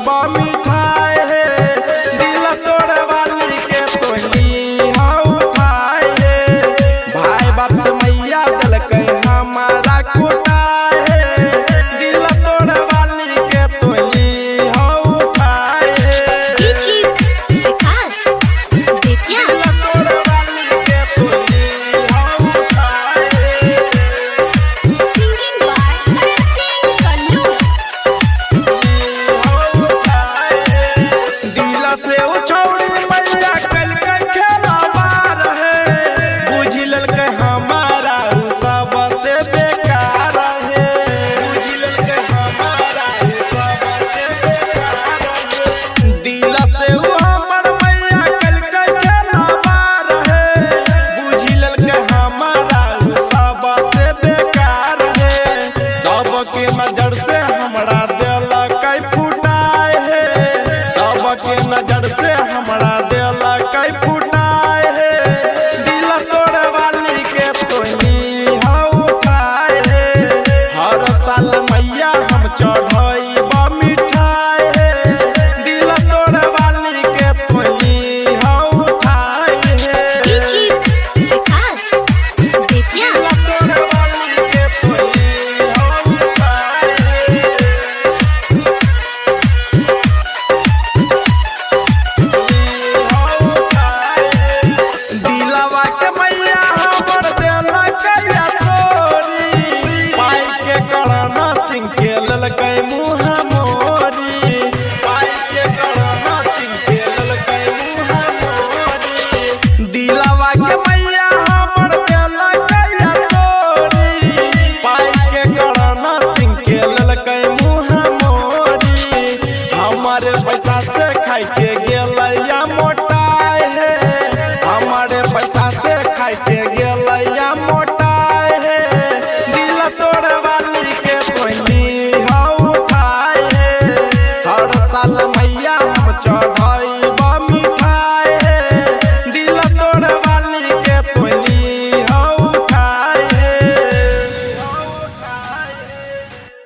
खइबा मिठाई है दिल तोड़े वाली के तोली हाँ उठाए है भाई बाप से मैया दिल के हमारा कुटाए है दिल तोड़े वाली के तोली हाँ उठाए है विकास बेतिया सिंगिंग बाय कल्लू दिला से उछौड़ी मैया कल के खेला मार है बुझ ललके हमारा उ सब से बेकार है बुझ ललके हमारा उ सब से बेकार है दिला से उ हमर मैया कल के खेला मार है बुझ ललके हमारा उ सब से बेकार है सबके नजर से हमरा दिल कई फुटाए है सबके नजर से हमरा